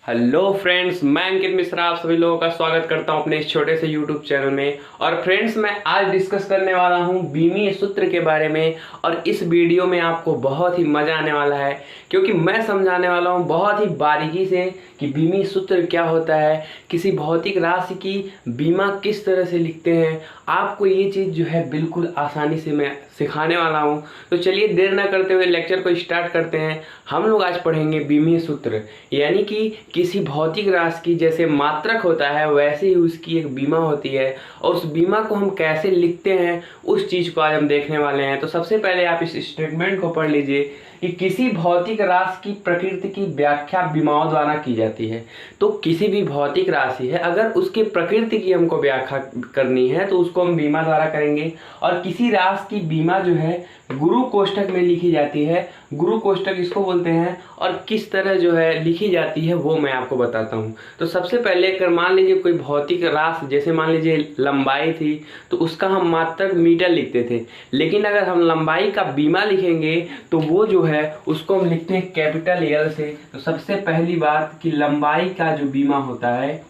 Hello friends, मैं अंकित मिश्रा आप सभी लोगों का स्वागत करता हूं अपने इस छोटे से यूट्यूब चैनल में। और फ्रेंड्स, मैं आज डिस्कस करने वाला हूं बीमीय सूत्र के बारे में। और इस वीडियो में आपको बहुत ही मज़ा आने वाला है, क्योंकि मैं समझाने वाला हूं बहुत ही बारीकी से कि बीमीय सूत्र क्या होता है, किसी भौतिक राशि की बीमा किस तरह से लिखते हैं। आपको ये चीज़ जो है बिल्कुल आसानी से मैं सिखाने वाला हूँ। तो चलिए देर ना करते हुए लेक्चर को स्टार्ट करते हैं। हम लोग आज पढ़ेंगे बीमीय सूत्र, यानी कि किसी भौतिक राशि की जैसे मात्रक होता है वैसे ही उसकी एक बीमा होती है, और उस बीमा को हम कैसे लिखते हैं उस चीज़ को आज हम देखने वाले हैं। तो सबसे पहले आप इस स्टेटमेंट को पढ़ लीजिए कि किसी भौतिक राशि की प्रकृति की व्याख्या बीमाओं द्वारा की जाती है। तो किसी भी भौतिक राशि है, अगर उसके प्रकृति की हमको व्याख्या करनी है तो उसको हम बीमा द्वारा करेंगे। और किसी राशि की बीमा जो है गुरु कोष्ठक में लिखी जाती है। गुरु कोष्ठक इसको बोलते हैं, और किस तरह जो है लिखी जाती है वो मैं आपको बताता हूँ। तो सबसे पहले अगर मान लीजिए कोई भौतिक राशि, जैसे मान लीजिए लंबाई थी, तो उसका हम मात्रक मीटर लिखते थे। लेकिन अगर हम लंबाई का बीमा लिखेंगे तो वो जो है उसको हम लिखते हैं कैपिटल एल से। तो सबसे पहली बात कि लंबाई का जो बीमा होता है,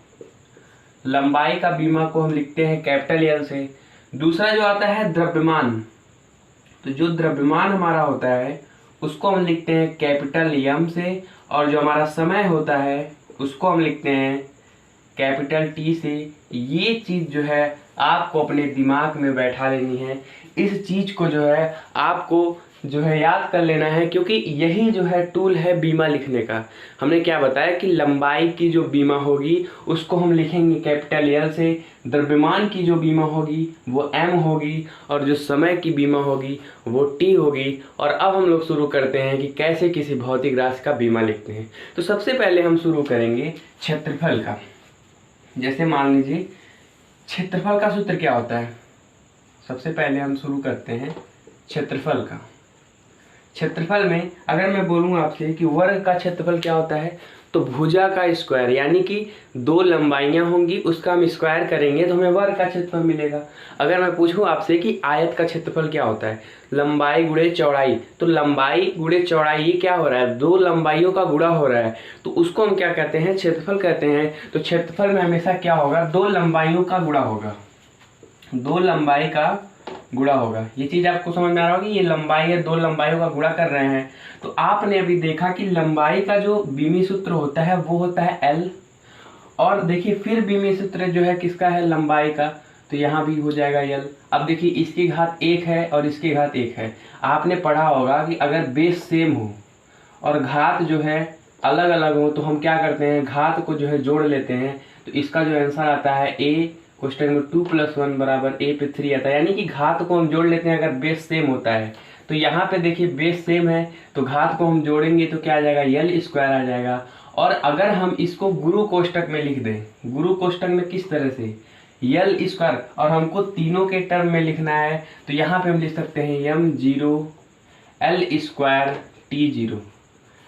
लंबाई का बीमा को हम लिखते हैं कैपिटल एल से। दूसरा जो आता है द्रव्यमान, तो जो द्रव्यमान हमारा होता है उसको हम लिखते हैं कैपिटल एम से। और जो हमारा समय होता है उसको हम लिखते हैं कैपिटल टी से। ये चीज़ जो है आपको अपने दिमाग में बैठा लेनी है। इस चीज़ को जो है आपको जो है याद कर लेना है, क्योंकि यही जो है टूल है बीमा लिखने का। हमने क्या बताया कि लंबाई की जो बीमा होगी उसको हम लिखेंगे कैपिटल एल से, द्रव्यमान की जो बीमा होगी वो एम होगी, और जो समय की बीमा होगी वो टी होगी। और अब हम लोग शुरू करते हैं कि कैसे किसी भौतिक राशि का बीमा लिखते हैं। तो सबसे पहले हम शुरू करेंगे क्षेत्रफल का। जैसे मान लीजिए क्षेत्रफल का सूत्र क्या होता है। सबसे पहले हम शुरू करते हैं क्षेत्रफल का। क्षेत्रफल में अगर मैं बोलूँ आपसे कि वर्ग का क्षेत्रफल क्या होता है, तो भुजा का स्क्वायर, यानी कि दो लंबाइयाँ होंगी उसका हम स्क्वायर करेंगे तो हमें वर्ग का क्षेत्रफल मिलेगा। अगर मैं पूछूं आपसे कि आयत का क्षेत्रफल क्या होता है, लंबाई गुणे चौड़ाई, तो लंबाई गुणे चौड़ाई ये क्या हो रहा है, दो लंबाइयों का गुणा हो रहा है, तो उसको हम क्या कहते हैं, क्षेत्रफल कहते हैं। तो क्षेत्रफल में हमेशा क्या होगा, दो लंबाइयों का गुणा होगा, दो लंबाई का गुणा होगा। ये चीज आपको समझ में आ रहा होगी, ये लंबाई है, दो लंबाइयों का गुणा कर रहे हैं। तो आपने अभी देखा कि लंबाई का जो बीमीय सूत्र होता है वो होता है एल। और देखिए फिर बीमीय सूत्र जो है किसका है, लंबाई का, तो यहाँ भी हो जाएगा एल। अब देखिए इसकी घात एक है और इसकी घात एक है। आपने पढ़ा होगा कि अगर बेस सेम हो और घात जो है अलग अलग हो तो हम क्या करते हैं, घात को जो है जोड़ लेते हैं। तो इसका जो आंसर आता है ए क्वेश्चन में 2 + 1 = ए पे 3 आता है, यानी कि घात को हम जोड़ लेते हैं अगर बेस सेम होता है। तो यहाँ पे देखिए बेस सेम है तो घात को हम जोड़ेंगे तो क्या आ जाएगा, एल स्क्वायर आ जाएगा। और अगर हम इसको गुरु कोष्ठक में लिख दें, गुरु कोष्ठक में किस तरह से, एल स्क्वायर, और हमको तीनों के टर्म में लिखना है तो यहाँ पे हम लिख सकते हैं m0 एल स्क्वायर t0।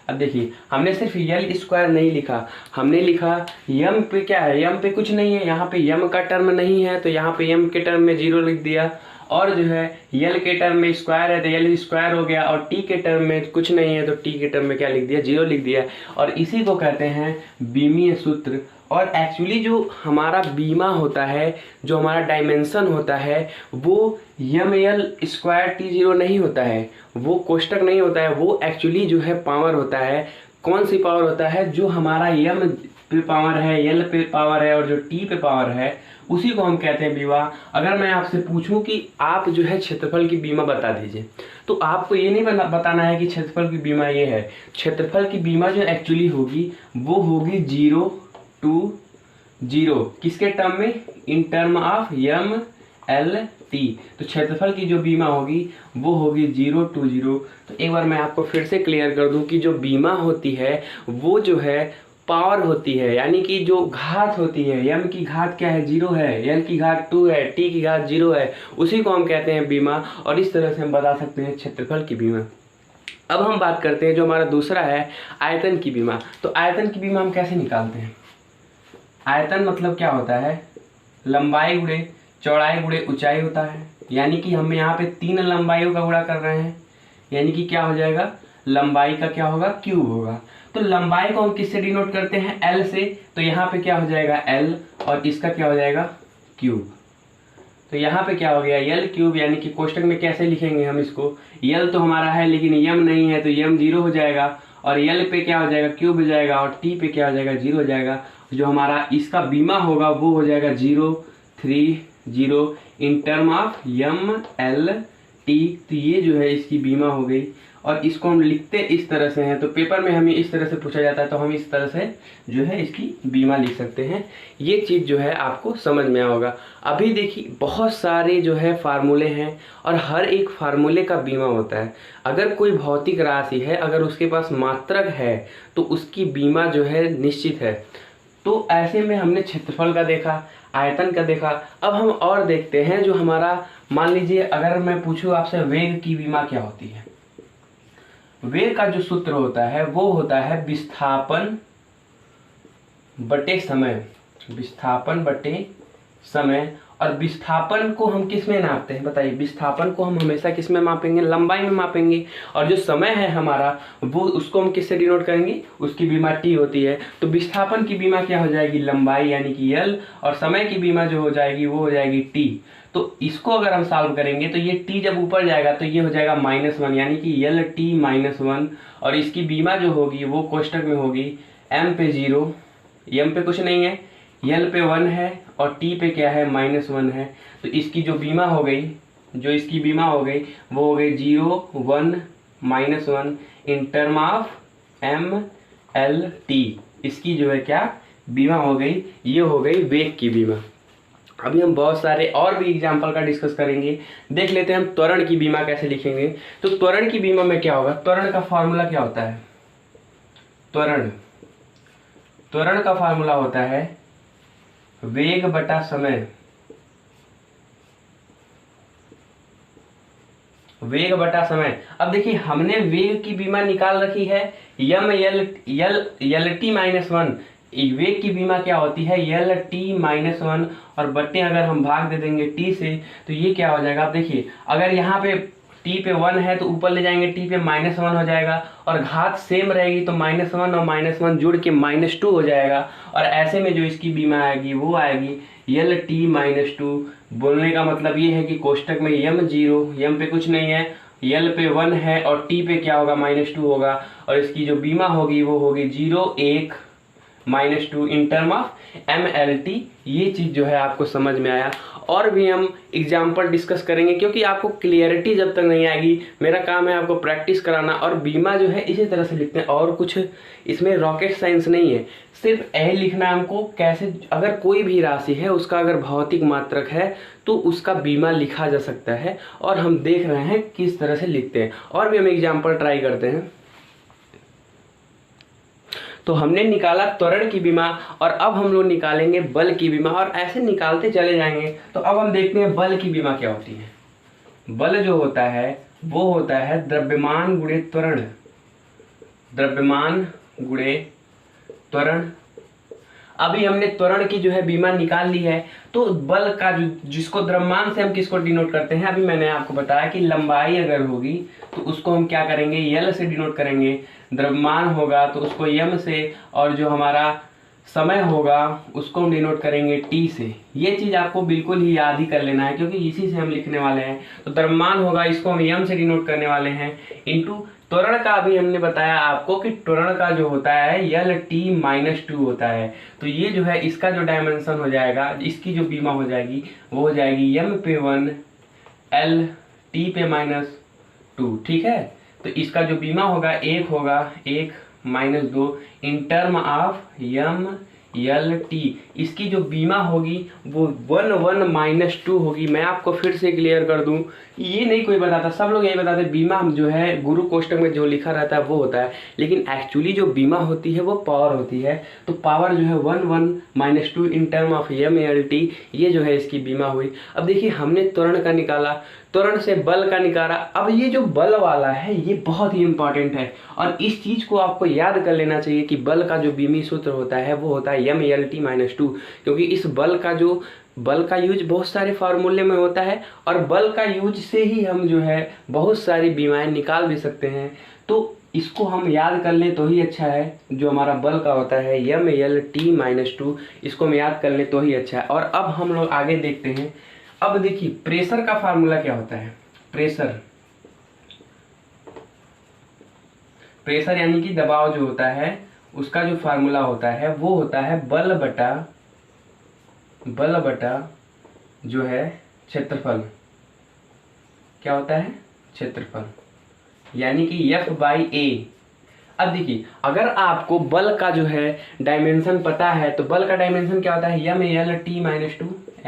अब देखिए हमने सिर्फ एल स्क्वायर नहीं लिखा, हमने लिखा यम पे क्या है, यम पे कुछ नहीं है, यहाँ पे यम का टर्म नहीं है तो यहाँ पे यम के टर्म में 0 लिख दिया। और जो है यल के टर्म में स्क्वायर है तो यल स्क्वायर हो गया, और टी के टर्म में कुछ नहीं है तो टी के टर्म में क्या लिख दिया, 0 लिख दिया। और इसी को कहते हैं बीमीय सूत्र। और एक्चुअली जो हमारा बीमा होता है, जो हमारा डायमेंशन होता है, वो यम एल स्क्वायर t0 नहीं होता है, वो कोष्टक नहीं होता है, वो एक्चुअली जो है पावर होता है। कौन सी पावर होता है, जो हमारा यम पे पावर है, एल पे पावर है और जो टी पे पावर है, उसी को हम कहते हैं बीमा। अगर मैं आपसे पूछूं कि आप जो है क्षेत्रफल की बीमा बता दीजिए, तो आपको ये नहीं बताना है कि क्षेत्रफल की बीमा ये है। क्षेत्रफल की बीमा जो एक्चुअली होगी वो होगी 0 to 0, किसके टर्म में, in term of M L T. तो क्षेत्रफल की जो बीमा होगी वो होगी 0 to 0। तो एक बार मैं आपको फिर से क्लियर कर दूं कि जो बीमा होती है वो जो है पावर होती है, यानी कि जो घात होती है, यम की घात क्या है, 0 है, एल की घात 2 है, टी की घात 0 है, उसी को हम कहते हैं बीमा। और इस तरह से हम बता सकते हैं क्षेत्रफल की बीमा। अब हम बात करते हैं जो हमारा दूसरा है आयतन की बीमा। तो आयतन की बीमा हम कैसे निकालते हैं, आयतन मतलब क्या होता है, लंबाई गुणे चौड़ाई गुणे ऊंचाई होता है, यानी कि हम यहाँ पे 3 लंबाइयों का गुणा कर रहे हैं, यानी कि क्या हो जाएगा, लंबाई का क्या होगा, क्यूब होगा। तो लंबाई को हम किससे डिनोट करते हैं? एल से। तो यहाँ पे क्या हो जाएगा? एल, और इसका क्या हो जाएगा? क्यूब। तो यहाँ पे क्या हो गया? यल क्यूब, यानी कि कोष्टक में कैसे लिखेंगे हम इसको? यल तो हमारा है लेकिन यम नहीं है, तो यम 0 हो जाएगा, और यल पे क्या हो जाएगा? क्यूब हो जाएगा, और टी पे क्या हो जाएगा? 0 हो जाएगा। जो हमारा इसका बीमा होगा वो हो जाएगा 0 3 0 in term of M L T. तो ये जो है इसकी बीमा हो गई, और इसको हम लिखते इस तरह से हैं। तो पेपर में हमें इस तरह से पूछा जाता है तो हम इस तरह से जो है इसकी बीमा लिख सकते हैं। ये चीज़ जो है आपको समझ में आया होगा। अभी देखिए बहुत सारे जो है फार्मूले हैं, और हर एक फार्मूले का बीमा होता है। अगर कोई भौतिक राशि है, अगर उसके पास मात्रक है तो उसकी बीमा जो है निश्चित है। तो ऐसे में हमने क्षेत्रफल का देखा, आयतन का देखा। अब हम और देखते हैं जो हमारा, मान लीजिए अगर मैं पूछूं आपसे वेग की बीमा क्या होती है। वेग का जो सूत्र होता है वो होता है विस्थापन बटे समय। विस्थापन बटे समय। और विस्थापन को हम किस में नापते हैं? बताइए। विस्थापन को हम हमेशा किस में मापेंगे? लंबाई में मापेंगे। और जो समय है हमारा वो, उसको हम किससे डिनोट करेंगे? उसकी बीमा टी होती है। तो विस्थापन की बीमा क्या हो जाएगी? लंबाई यानी कि यल, और समय की बीमा जो हो जाएगी वो हो जाएगी टी। तो इसको अगर हम सॉल्व करेंगे तो ये टी जब ऊपर जाएगा तो ये हो जाएगा -1, यानी कि यल टी -1, और इसकी बीमा जो होगी वो कोष्टक में होगी एम पे 0, एम पे कुछ नहीं है, यल पे 1 है, और टी पे क्या है? -1 है। तो इसकी जो बीमा हो गई, वो हो गई 0 1 -1 in term of M L T. इसकी जो है क्या बीमा हो गई? ये हो गई वेग की बीमा। अभी हम बहुत सारे और भी एग्जाम्पल का डिस्कस करेंगे। देख लेते हैं हम त्वरण की बीमा कैसे लिखेंगे। तो त्वरण की बीमा में क्या होगा? त्वरण का फॉर्मूला क्या होता है? त्वरण का फॉर्मूला होता है वेग बटा समय। वेग बटा समय। अब देखिए हमने वेग की बीमा निकाल रखी है यम यल टी -1। वेग की बीमा क्या होती है? यल टी -1, और बट्टे अगर हम भाग दे देंगे टी से तो ये क्या हो जाएगा? आप देखिए अगर यहाँ पे टी पे 1 है तो ऊपर ले जाएंगे टी पे -1 हो जाएगा, और घात सेम रहेगी तो -1 और -1 जुड़ के -2 हो जाएगा। और ऐसे में जो इसकी बीमा आएगी वो आएगी यल टी -2। बोलने का मतलब ये है कि कोष्टक में यम 0, यम पे कुछ नहीं है, यल पे 1 है, और टी पे क्या होगा? -2 होगा, और इसकी जो बीमा होगी वो होगी 0 1 -2 in term of M L T. ये चीज़ जो है आपको समझ में आया। और भी हम एग्जाम्पल डिस्कस करेंगे, क्योंकि आपको क्लियरिटी जब तक नहीं आएगी, मेरा काम है आपको प्रैक्टिस कराना। और बीमा जो है इसी तरह से लिखते हैं, और कुछ इसमें रॉकेट साइंस नहीं है, सिर्फ यही लिखना हमको कैसे, अगर कोई भी राशि है उसका अगर भौतिक मात्रक है तो उसका बीमा लिखा जा सकता है, और हम देख रहे हैं किस तरह से लिखते हैं। और भी हम एग्जाम्पल ट्राई करते हैं। तो हमने निकाला त्वरण की बीमा, और अब हम लोग निकालेंगे बल की बीमा, और ऐसे निकालते चले जाएंगे। तो अब हम देखते हैं बल की बीमा क्या होती है। बल जो होता है वो होता है द्रव्यमान गुणे त्वरण। द्रव्यमान गुणे त्वरण। अभी हमने त्वरण की जो है बीमा निकाल ली है। तो बल का जो, जिसको द्रव्यमान से हम किसको डिनोट करते हैं, अभी मैंने आपको बताया कि लंबाई अगर होगी तो उसको हम क्या करेंगे? यल से डिनोट करेंगे। द्रव्यमान होगा तो उसको यम से, और जो हमारा समय होगा उसको हम डिनोट करेंगे टी से। ये चीज़ आपको बिल्कुल ही याद ही कर लेना है, क्योंकि इसी से हम लिखने वाले हैं। तो द्रव्यमान होगा, इसको हम यम से डिनोट करने वाले हैं, इनटू त्वरण का अभी हमने बताया आपको कि त्वरण का जो होता है यल टी -2 होता है। तो ये जो है इसका जो डायमेंशन हो जाएगा, इसकी जो बीमा हो जाएगी वो हो जाएगी यम पे 1 एल टी पे -2। ठीक है, तो इसका जो बीमा होगा 1 होगा 1 -2 in term of M L T. इसकी जो बीमा होगी वो 1 1 -2 होगी। मैं आपको फिर से क्लियर कर दूं, ये नहीं कोई बताता, सब लोग यही बताते बीमा हम जो है गुरु कोष्टक में जो लिखा रहता है वो होता है, लेकिन एक्चुअली जो बीमा होती है वो पावर होती है। तो पावर जो है 1 1 -2 in term of M L T, ये जो है इसकी बीमा हुई। अब देखिए हमने त्वरण का निकाला, त्वरण से बल का निकाला। अब ये जो बल वाला है ये बहुत ही इंपॉर्टेंट है, और इस चीज को आपको याद कर लेना चाहिए कि बल का जो बीमी सूत्र होता है वो होता है यम एल टी -2, क्योंकि इस बल का यूज बहुत सारे फार्मूले में होता है, और बल का यूज से ही हम जो है बहुत सारी बीमाएं निकाल भी सकते हैं। तो इसको हम याद कर लें तो ही अच्छा है। जो हमारा बल का होता है MLT-2, इसको हम याद कर लें तो ही अच्छा है। और अब हम लोग आगे देखते हैं। अब देखिए प्रेशर का फार्मूला क्या होता है। प्रेशर यानी कि दबाव जो होता है उसका जो फार्मूला होता है वो होता है बल बटा जो है क्षेत्रफल। क्या होता है? क्षेत्रफल, यानी कि F/A। अब देखिए अगर आपको बल का जो है डायमेंशन पता है तो बल का डायमेंशन क्या होता है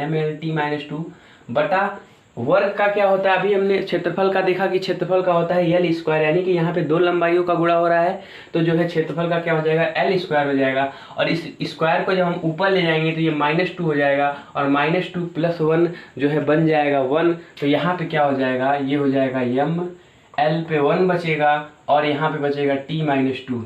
MLT-2 बटा वर्ग का क्या होता है। अभी हमने क्षेत्रफल का देखा कि क्षेत्रफल का होता है L², यानी कि यहाँ पे दो लंबाइयों का गुणा हो रहा है तो जो है क्षेत्रफल का क्या हो जाएगा L² हो जाएगा। और इस स्क्वायर को जब हम ऊपर ले जाएंगे तो ये -2 हो जाएगा और -2 + 1 जो है बन जाएगा 1। तो यहाँ पे क्या हो जाएगा, ये हो जाएगा M, L पे 1 बचेगा और यहाँ पे बचेगा T-2।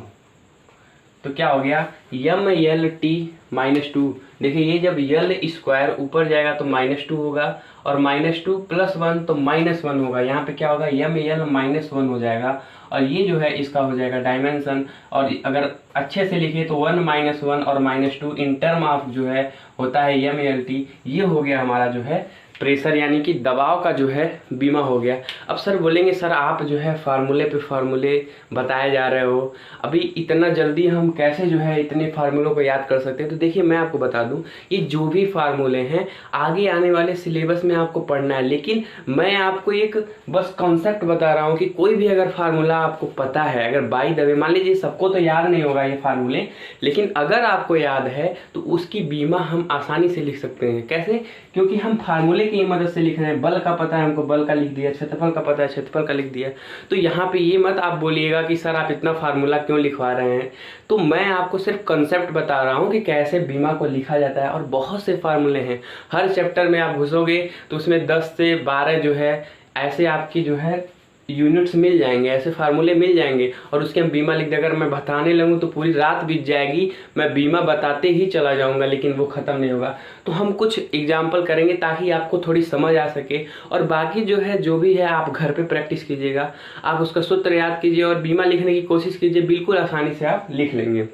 तो क्या हो गया MLT-2। देखिए ये जब L² ऊपर जाएगा तो -2 होगा और -2 + 1 तो -1 होगा। यहाँ पे क्या होगा ML-1 हो जाएगा और ये जो है इसका हो जाएगा डायमेंशन। और अगर अच्छे से लिखे तो 1 - 1 और -2 इन टर्म ऑफ जो है होता है MLT। ये हो गया हमारा जो है प्रेशर यानी कि दबाव का जो है बीमा हो गया। अब सर बोलेंगे सर आप जो है फार्मूले पे फार्मूले बताए जा रहे हो, अभी इतना जल्दी हम कैसे जो है इतने फार्मूलों को याद कर सकते हैं। तो देखिए मैं आपको बता दूं ये जो भी फार्मूले हैं आगे आने वाले सिलेबस में आपको पढ़ना है, लेकिन मैं आपको एक बस कॉन्सेप्ट बता रहा हूँ कि कोई भी अगर फार्मूला आपको पता है, अगर बाई द वे मान लीजिए सबको तो याद नहीं होगा ये फार्मूले, लेकिन अगर आपको याद है तो उसकी बीमा हम आसानी से लिख सकते हैं। कैसे? क्योंकि हम फार्मूले की मदद से लिख रहे हैं। बल का पता है हमको, बल का लिख दिया, क्षेत्रफल का पता है, क्षेत्रफल का लिख दिया। तो यहाँ पे ये मत आप बोलिएगा कि सर आप इतना फार्मूला क्यों लिखवा रहे हैं। तो मैं आपको सिर्फ कंसेप्ट बता रहा हूँ कि कैसे बीमा को लिखा जाता है। और बहुत से फार्मूले हैं, हर चैप्टर में आप घुसोगे तो उसमें 10 से 12 जो है ऐसे आपकी जो है यूनिट्स मिल जाएंगे, ऐसे फार्मूले मिल जाएंगे और उसके हम बीमा लिख दे। अगर मैं बताने लगूँ तो पूरी रात बीत जाएगी, मैं बीमा बताते ही चला जाऊंगा लेकिन वो ख़त्म नहीं होगा। तो हम कुछ एग्जाम्पल करेंगे ताकि आपको थोड़ी समझ आ सके। और बाकी जो है जो भी है आप घर पे प्रैक्टिस कीजिएगा, आप उसका सूत्र याद कीजिए और बीमा लिखने की कोशिश कीजिए, बिल्कुल आसानी से आप लिख लेंगे।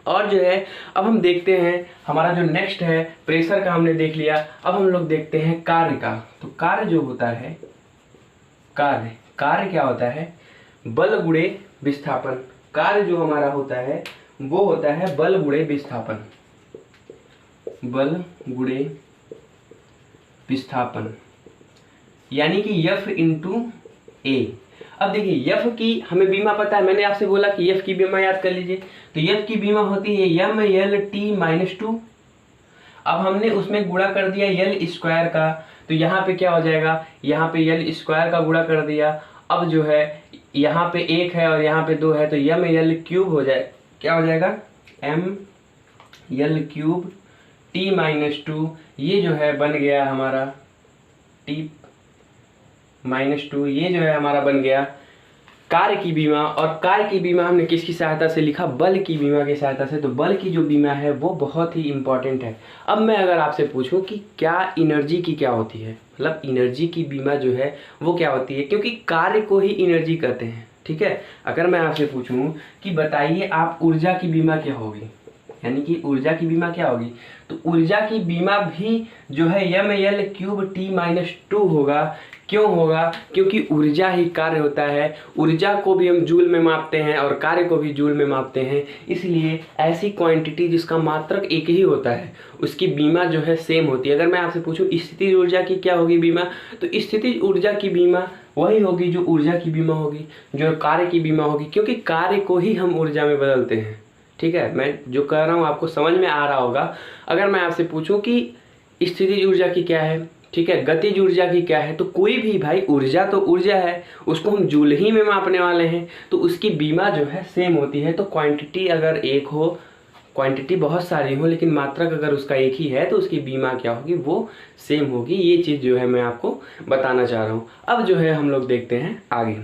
और जो है अब हम देखते हैं हमारा जो नेक्स्ट है प्रेशर का हमने देख लिया। अब हम लोग देखते हैं कार्य का। तो कार्य जो होता है, कार्य क्या होता है? बल गुणे विस्थापन। कार्य जो हमारा होता है वो होता है बल गुणे विस्थापन। बल गुणे विस्थापन यानी कि F × A। अब देखिए F की हमें बीमा पता है, मैंने आपसे बोला कि F की बीमा याद कर लीजिए। तो F की बीमा होती है MLT-2। अब हमने उसमें गुणा कर दिया L² का, तो यहाँ पे क्या हो जाएगा, यहाँ पे L² का गुणा कर दिया। अब जो है यहाँ पे 1 है और यहाँ पे 2 है तो ML³ हो जाए, क्या हो जाएगा ML³ T-2। ये जो है बन गया हमारा T-2, ये जो है हमारा बन गया कार्य की बीमा। और कार्य की बीमा हमने किसकी सहायता से लिखा? बल की बीमा की सहायता से। तो बल की जो बीमा है वो बहुत ही इंपॉर्टेंट है। अब मैं अगर आपसे पूछूं कि क्या एनर्जी की क्या होती है, मतलब एनर्जी की बीमा जो है वो क्या होती है, क्योंकि कार्य को ही एनर्जी कहते हैं, ठीक है। अगर मैं आपसे पूछूं कि बताइए आप ऊर्जा की बीमा क्या होगी, यानी कि ऊर्जा की बीमा क्या होगी, तो ऊर्जा की बीमा भी जो है ML³ T-2 होगा। क्यों होगा? क्योंकि ऊर्जा ही कार्य होता है। ऊर्जा को भी हम जूल में मापते हैं और कार्य को भी जूल में मापते हैं, इसलिए ऐसी क्वांटिटी जिसका मात्रक एक ही होता है उसकी बीमा जो है सेम होती है। अगर मैं आपसे पूछूं स्थितिज ऊर्जा की क्या होगी बीमा, तो स्थितिज ऊर्जा की बीमा वही होगी जो ऊर्जा की बीमा होगी, जो कार्य की बीमा होगी, क्योंकि कार्य को ही हम ऊर्जा में बदलते हैं, ठीक है। मैं जो कह रहा हूँ आपको समझ में आ रहा होगा। अगर मैं आपसे पूछूं कि स्थितिज ऊर्जा की क्या है, ठीक है, गतिज ऊर्जा की क्या है, तो कोई भी भाई ऊर्जा तो ऊर्जा है, उसको हम जूल ही में मापने वाले हैं, तो उसकी बीमा जो है सेम होती है। तो क्वांटिटी अगर एक हो, क्वांटिटी बहुत सारी हो लेकिन मात्रक अगर उसका एक ही है तो उसकी बीमा क्या होगी, वो सेम होगी। ये चीज़ जो है मैं आपको बताना चाह रहा हूँ। अब जो है हम लोग देखते हैं आगे।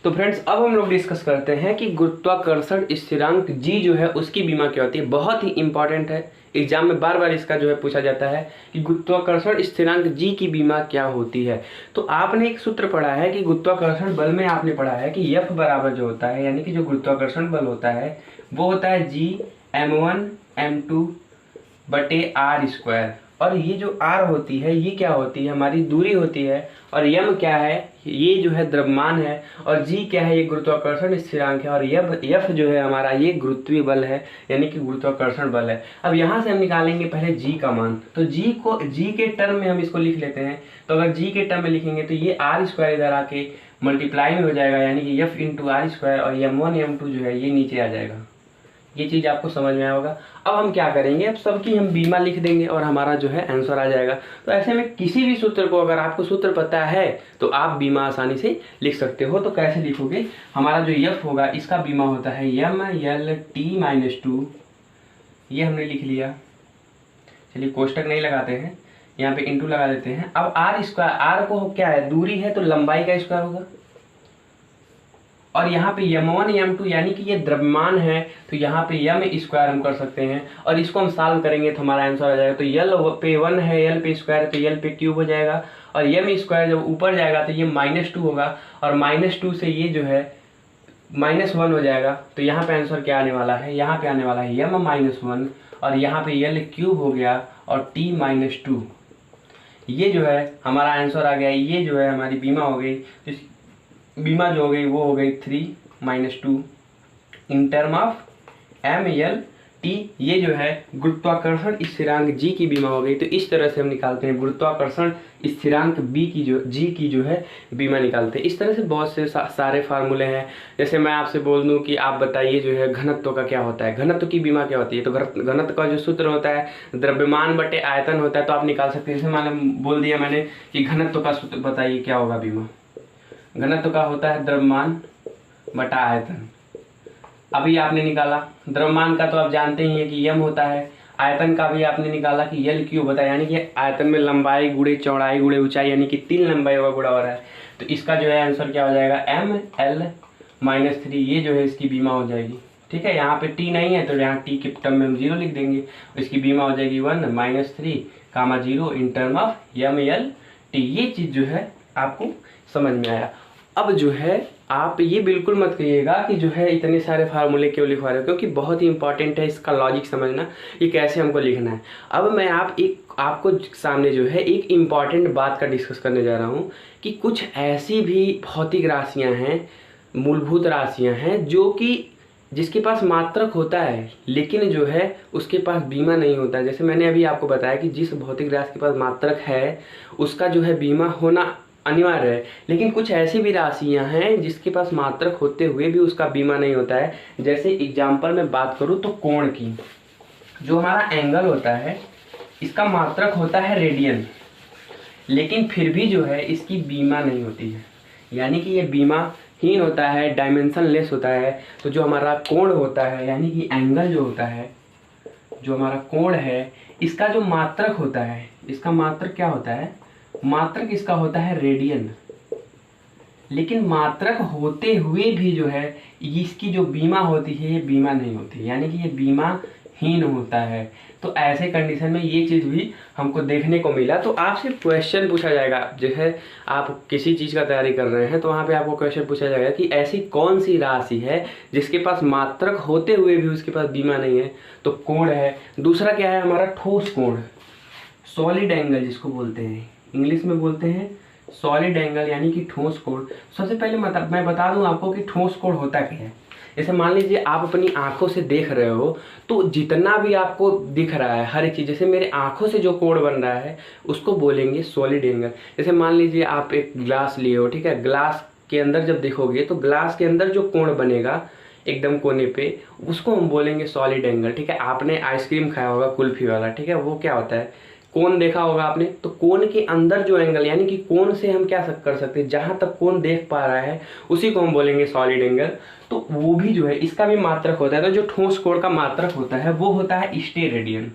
तो फ्रेंड्स अब हम लोग डिस्कस करते हैं कि गुरुत्वाकर्षण स्थिरांक g जो है उसकी बीमा क्या होती है। बहुत ही इंपॉर्टेंट है, एग्जाम में बार बार इसका जो है पूछा जाता है कि गुरुत्वाकर्षण स्थिरांक g की बीमा क्या होती है। तो आपने एक सूत्र पढ़ा है कि गुरुत्वाकर्षण बल में आपने पढ़ा है कि F बराबर जो होता है, यानी कि जो गुरुत्वाकर्षण बल होता है वो होता है g m1 m2 बटे r स्क्वायर। और ये जो r होती है ये क्या होती है, हमारी दूरी होती है, और m क्या है, ये जो है द्रव्यमान है, और g क्या है, ये गुरुत्वाकर्षण स्थिरांक है, और f जो है हमारा ये गुरुत्वीय बल है, यानी कि गुरुत्वाकर्षण बल है। अब यहाँ से हम निकालेंगे पहले g का मान। तो g के टर्म में हम इसको लिख लेते हैं। तो अगर g के टर्म में लिखेंगे तो ये r स्क्वायर इधर आके मल्टीप्लाई में हो जाएगा, यानी कि f इंटू आर स्क्वायर, और m1 m2 जो है ये नीचे आ जाएगा। ये चीज़ आपको समझ में आया होगा। अब हम क्या करेंगे, अब सबकी हम बीमा लिख देंगे और हमारा जो है आंसर आ जाएगा। तो ऐसे में किसी भी सूत्र को, अगर आपको सूत्र पता है तो आप बीमा आसानी से लिख सकते हो। तो कैसे लिखोगे, हमारा जो F होगा इसका बीमा होता है MLT-2, ये हमने लिख लिया। चलिए कोष्टक नहीं लगाते हैं, यहाँ पे इंटू लगा देते हैं। अब आर स्क्वायर, आर को क्या है, दूरी है तो लंबाई का स्क्वायर होगा, और यहाँ पे m1 m2 यानी कि ये द्रव्यमान है, तो यहाँ पे m स्क्वायर हम कर सकते हैं, और इसको हम सॉल्व करेंगे तो हमारा आंसर आ जाएगा। तो l पे 1 है, l पे स्क्वायर तो l पे क्यूब हो जाएगा, और m स्क्वायर जब ऊपर जाएगा तो ये -2 होगा, और -2 से ये जो है -1 हो जाएगा। तो यहाँ पे आंसर क्या आने वाला है, यहाँ पे आने वाला है m-1, और यहाँ पे l क्यूब हो गया और t-2। ये जो है हमारा आंसर आ गया। ये जो है हमारी बीमा हो गई। बीमा जो हो गई वो हो गई 3-2 इन टर्म ऑफ MLT। ये जो है गुरुत्वाकर्षण स्थिरांक g की बीमा हो गई। तो इस तरह से हम निकालते हैं गुरुत्वाकर्षण स्थिरांक g की जो है बीमा निकालते हैं। इस तरह से बहुत से सारे फार्मूले हैं। जैसे मैं आपसे बोल दूं कि आप बताइए जो है घनत्व का क्या होता है, घनत्व की बीमा क्या होती है। तो घनत्व का जो सूत्र होता है द्रव्यमान बटे आयतन होता है, तो आप निकाल सकते हैं। जैसे मैंने बोल दिया मैंने कि घनत्व का सूत्र बताइए क्या होगा बीमा। घनत्व का होता है द्रव्यमान बटा आयतन। अभी आपने निकाला द्रव्यमान का, तो आप जानते ही हैं कि m होता है। आयतन का भी आपने निकाला कि l क्यूब होता है, यानी कि आयतन में लंबाई गुणे चौड़ाई गुणे ऊंचाई, यानी कि 3 लंबाई होगा गुणा हो रहा है। तो इसका जो है आंसर क्या हो जाएगा, ML-3। ये जो है इसकी बीमा हो जाएगी। ठीक है, यहाँ पे t नहीं है तो यहाँ t के टर्म में हम 0 लिख देंगे। इसकी बीमा हो जाएगी 1-3, 0 इन टर्म ऑफ MLT। ये चीज़ जो है आपको समझ में आया। अब जो है आप ये बिल्कुल मत कहिएगा कि जो है इतने सारे फार्मूले क्यों लिखवा रहे हो, क्योंकि बहुत ही इंपॉर्टेंट है इसका लॉजिक समझना, ये कैसे हमको लिखना है। अब मैं आपको सामने जो है एक इम्पॉर्टेंट बात का डिस्कस करने जा रहा हूँ कि कुछ ऐसी भी भौतिक राशियाँ हैं, मूलभूत राशियाँ हैं, जो कि जिसके पास मात्रक होता है लेकिन जो है उसके पास बीमा नहीं होता है। जैसे मैंने अभी आपको बताया कि जिस भौतिक राशि के पास मात्रक है उसका जो है बीमा होना अनिवार्य है, लेकिन कुछ ऐसी भी राशियां हैं जिसके पास मात्रक होते हुए भी उसका बीमा नहीं होता है। जैसे एग्जाम्पल में बात करूं तो कोण की, जो हमारा एंगल होता है इसका मात्रक होता है रेडियन, लेकिन फिर भी जो है इसकी बीमा नहीं होती है, यानी कि ये बीमाहीन होता है, डायमेंशन लेस होता है। तो जो हमारा कोण होता है, यानी कि एंगल जो होता है, जो हमारा कोण है, इसका जो मात्रक होता है, इसका मात्रक क्या होता है, मात्रक इसका होता है रेडियन, लेकिन मात्रक होते हुए भी जो है इसकी जो बीमा होती है ये बीमा नहीं होती, यानी कि ये बीमाहीन होता है। तो ऐसे कंडीशन में ये चीज़ भी हमको देखने को मिला। तो आपसे क्वेश्चन पूछा जाएगा, जो है आप किसी चीज़ का तैयारी कर रहे हैं तो वहाँ पे आपको क्वेश्चन पूछा जाएगा कि ऐसी कौन सी राशि है जिसके पास मात्रक होते हुए भी उसके पास बीमा नहीं है। तो कोण है। दूसरा क्या है, हमारा ठोस कोण, सॉलिड एंगल जिसको बोलते हैं, इंग्लिश में बोलते हैं सॉलिड एंगल, यानी कि ठोस कोण। सबसे पहले मैं बता दूं आपको कि ठोस कोण होता क्या है। जैसे मान लीजिए आप अपनी आंखों से देख रहे हो तो जितना भी आपको दिख रहा है हर एक चीज़, जैसे मेरे आंखों से जो कोण बन रहा है उसको बोलेंगे सॉलिड एंगल। जैसे मान लीजिए आप एक ग्लास लिए हो, ठीक है, ग्लास के अंदर जब देखोगे तो ग्लास के अंदर जो कोण बनेगा एकदम कोने पे, उसको हम बोलेंगे सॉलिड एंगल। ठीक है, आपने आइसक्रीम खाया होगा कुल्फी वाला, ठीक है, वो क्या होता है, कोन देखा होगा आपने। तो कोन के अंदर जो एंगल, यानी कि कोन से हम क्या कर सकते हैं, जहां तक कोन देख पा रहा है उसी को हम बोलेंगे सॉलिड एंगल। तो वो भी जो है इसका भी मात्रक होता है। तो जो ठोस कोण का मात्रक होता है वो होता है स्टेरेडियन।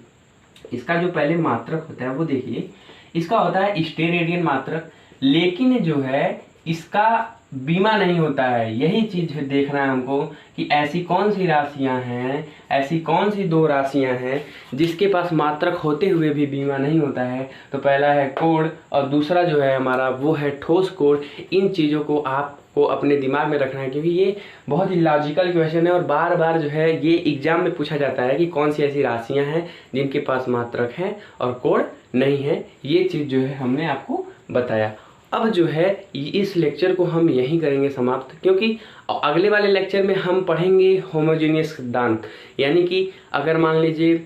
इसका जो पहले मात्रक होता है वो देखिए, इसका होता है स्टेरेडियन मात्रक, लेकिन जो है इसका बीमा नहीं होता है। यही चीज देखना है हमको कि ऐसी कौन सी राशियां हैं, ऐसी कौन सी दो राशियां हैं जिसके पास मात्रक होते हुए भी बीमा नहीं होता है। तो पहला है कोण और दूसरा जो है हमारा वो है ठोस कोण। इन चीज़ों को आपको अपने दिमाग में रखना है क्योंकि ये बहुत ही लॉजिकल क्वेश्चन है और बार बार जो है ये एग्जाम में पूछा जाता है कि कौन सी ऐसी राशियां हैं जिनके पास मात्रक है और कोण नहीं है। ये चीज़ जो है हमने आपको बताया। अब जो है इस लेक्चर को हम यहीं करेंगे समाप्त, क्योंकि अगले वाले लेक्चर में हम पढ़ेंगे होमोजेनियस सिद्धांत। यानी कि अगर मान लीजिए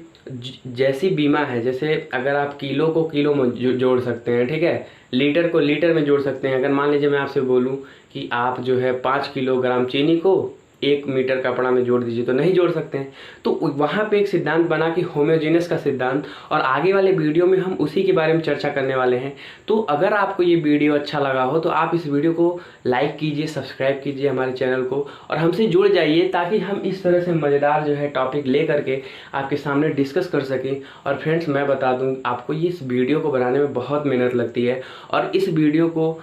जैसी बीमा है, जैसे अगर आप किलो को किलो में जोड़ सकते हैं, ठीक है, लीटर को लीटर में जोड़ सकते हैं। अगर मान लीजिए मैं आपसे बोलूं कि आप जो है 5 किलोग्राम चीनी को 1 मीटर कपड़ा में जोड़ दीजिए, तो नहीं जोड़ सकते हैं। तो वहाँ पे एक सिद्धांत बना कि होमोजेनियस का सिद्धांत, और आगे वाले वीडियो में हम उसी के बारे में चर्चा करने वाले हैं। तो अगर आपको ये वीडियो अच्छा लगा हो तो आप इस वीडियो को लाइक कीजिए, सब्सक्राइब कीजिए हमारे चैनल को और हमसे जुड़ जाइए, ताकि हम इस तरह से मज़ेदार जो है टॉपिक ले करके आपके सामने डिस्कस कर सकें। और फ्रेंड्स मैं बता दूँ आपको, इस वीडियो को बनाने में बहुत मेहनत लगती है और इस वीडियो को